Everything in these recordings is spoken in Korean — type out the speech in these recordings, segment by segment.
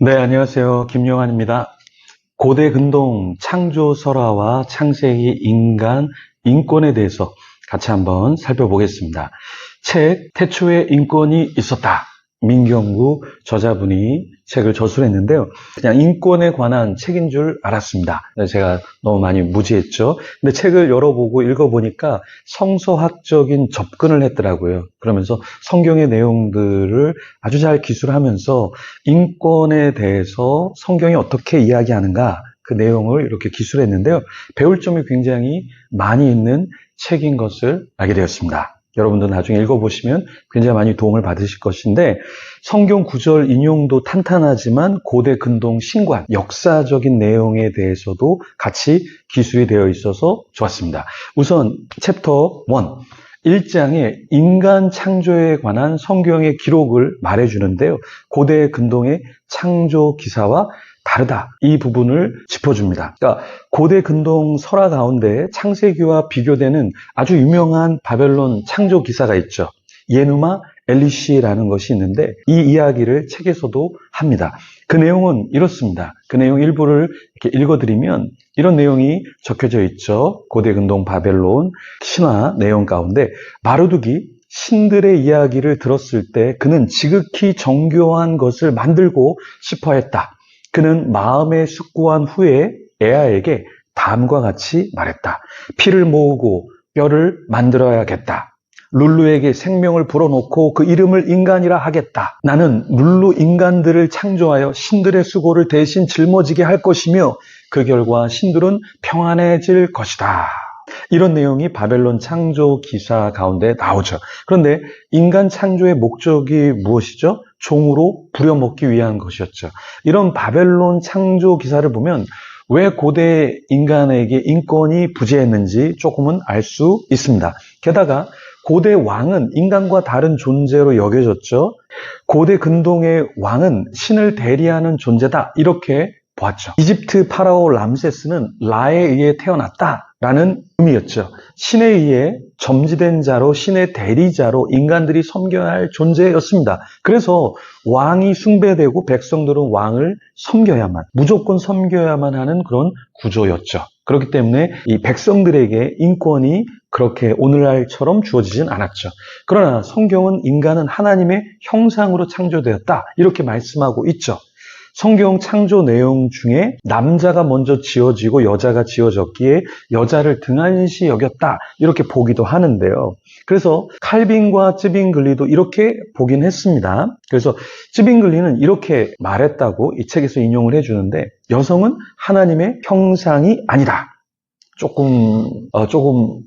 네, 안녕하세요. 김용환입니다. 고대 근동 창조 설화와 창세기 인간 인권에 대해서 같이 한번 살펴보겠습니다. 책 태초에 인권이 있었다. 민경구 저자분이 책을 저술했는데요. 그냥 인권에 관한 책인 줄 알았습니다. 제가 너무 많이 무지했죠. 근데 책을 열어보고 읽어보니까 성서학적인 접근을 했더라고요. 그러면서 성경의 내용들을 아주 잘 기술하면서 인권에 대해서 성경이 어떻게 이야기하는가 그 내용을 이렇게 기술했는데요. 배울 점이 굉장히 많이 있는 책인 것을 알게 되었습니다. 여러분도 나중에 읽어보시면 굉장히 많이 도움을 받으실 것인데 성경 구절 인용도 탄탄하지만 고대 근동 신관, 역사적인 내용에 대해서도 같이 기술이 되어 있어서 좋았습니다. 우선 챕터 1, 1장에 인간 창조에 관한 성경의 기록을 말해주는데요. 고대 근동의 창조 기사와 다르다. 이 부분을 짚어줍니다. 그러니까 고대 근동 설화 가운데 창세기와 비교되는 아주 유명한 바벨론 창조 기사가 있죠. 예누마 엘리시라는 것이 있는데 이 이야기를 책에서도 합니다. 그 내용은 이렇습니다. 그 내용 일부를 이렇게 읽어드리면 이런 내용이 적혀져 있죠. 고대 근동 바벨론 신화 내용 가운데 마르둑이 신들의 이야기를 들었을 때 그는 지극히 정교한 것을 만들고 싶어 했다. 그는 마음에 숙고한 후에 에아에게 다음과 같이 말했다. 피를 모으고 뼈를 만들어야겠다. 룰루에게 생명을 불어넣고 그 이름을 인간이라 하겠다. 나는 룰루 인간들을 창조하여 신들의 수고를 대신 짊어지게 할 것이며 그 결과 신들은 평안해질 것이다. 이런 내용이 바벨론 창조 기사 가운데 나오죠. 그런데 인간 창조의 목적이 무엇이죠? 종으로 부려먹기 위한 것이었죠. 이런 바벨론 창조 기사를 보면 왜 고대 인간에게 인권이 부재했는지 조금은 알 수 있습니다. 게다가 고대 왕은 인간과 다른 존재로 여겨졌죠. 고대 근동의 왕은 신을 대리하는 존재다. 이렇게 보았죠. 이집트 파라오 람세스는 라에 의해 태어났다라는 의미였죠. 신에 의해 점지된 자로 신의 대리자로 인간들이 섬겨야 할 존재였습니다. 그래서 왕이 숭배되고 백성들은 왕을 섬겨야만, 무조건 섬겨야만 하는 그런 구조였죠. 그렇기 때문에 이 백성들에게 인권이 그렇게 오늘날처럼 주어지진 않았죠. 그러나 성경은 인간은 하나님의 형상으로 창조되었다. 이렇게 말씀하고 있죠. 성경 창조 내용 중에 남자가 먼저 지어지고 여자가 지어졌기에 여자를 등한시 여겼다 이렇게 보기도 하는데요. 그래서 칼빈과 쯔빙글리도 이렇게 보긴 했습니다. 그래서 쯔빙글리는 이렇게 말했다고 이 책에서 인용을 해주는데 여성은 하나님의 형상이 아니다. 조금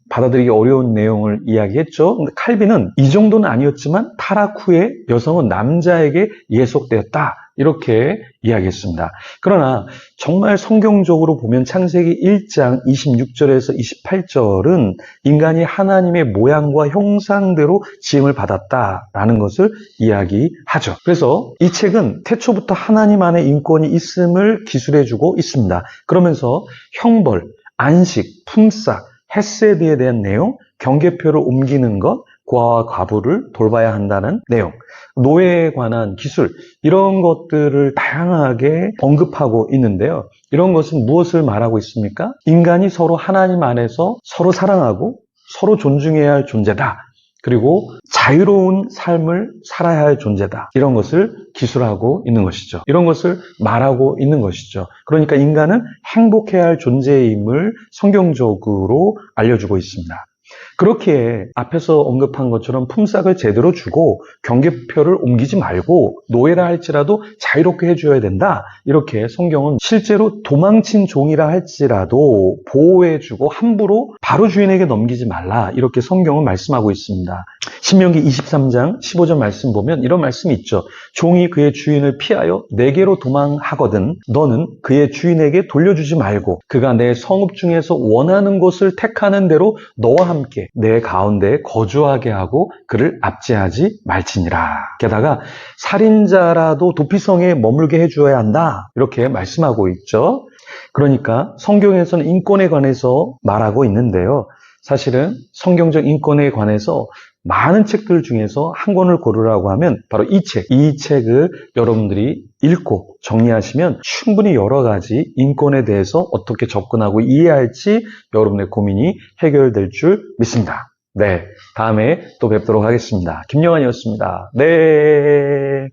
받아들이기 어려운 내용을 이야기했죠. 근데 칼빈은 이 정도는 아니었지만 타락 후에 여성은 남자에게 예속되었다. 이렇게 이야기했습니다. 그러나 정말 성경적으로 보면 창세기 1장 26절에서 28절은 인간이 하나님의 모양과 형상대로 지음을 받았다라는 것을 이야기하죠. 그래서 이 책은 태초부터 하나님 안에 인권이 있음을 기술해주고 있습니다. 그러면서 형벌, 안식, 품삯, 헤세드에 대한 내용, 경계표를 옮기는 것, 고아와 과부를 돌봐야 한다는 내용, 노예에 관한 기술, 이런 것들을 다양하게 언급하고 있는데요. 이런 것은 무엇을 말하고 있습니까? 인간이 서로 하나님 안에서 서로 사랑하고 서로 존중해야 할 존재다. 그리고 자유로운 삶을 살아야 할 존재다. 이런 것을 기술하고 있는 것이죠. 이런 것을 말하고 있는 것이죠. 그러니까 인간은 행복해야 할 존재임을 성경적으로 알려주고 있습니다. 그렇게 앞에서 언급한 것처럼 품삯을 제대로 주고 경계표를 옮기지 말고 노예라 할지라도 자유롭게 해줘야 된다. 이렇게 성경은 실제로 도망친 종이라 할지라도 보호해주고 함부로 바로 주인에게 넘기지 말라. 이렇게 성경은 말씀하고 있습니다. 신명기 23장 15절 말씀 보면 이런 말씀이 있죠. 종이 그의 주인을 피하여 내게로 도망하거든 너는 그의 주인에게 돌려주지 말고 그가 내 성읍 중에서 원하는 곳을 택하는 대로 너와 함께 내 가운데 거주하게 하고 그를 압제하지 말지니라. 게다가 살인자라도 도피성에 머물게 해주어야 한다. 이렇게 말씀하고 있죠. 그러니까 성경에서는 인권에 관해서 말하고 있는데요. 사실은 성경적 인권에 관해서 많은 책들 중에서 한 권을 고르라고 하면 바로 이 책을 여러분들이 읽고 정리하시면 충분히 여러 가지 인권에 대해서 어떻게 접근하고 이해할지 여러분의 고민이 해결될 줄 믿습니다. 네, 다음에 또 뵙도록 하겠습니다. 김영환이었습니다. 네.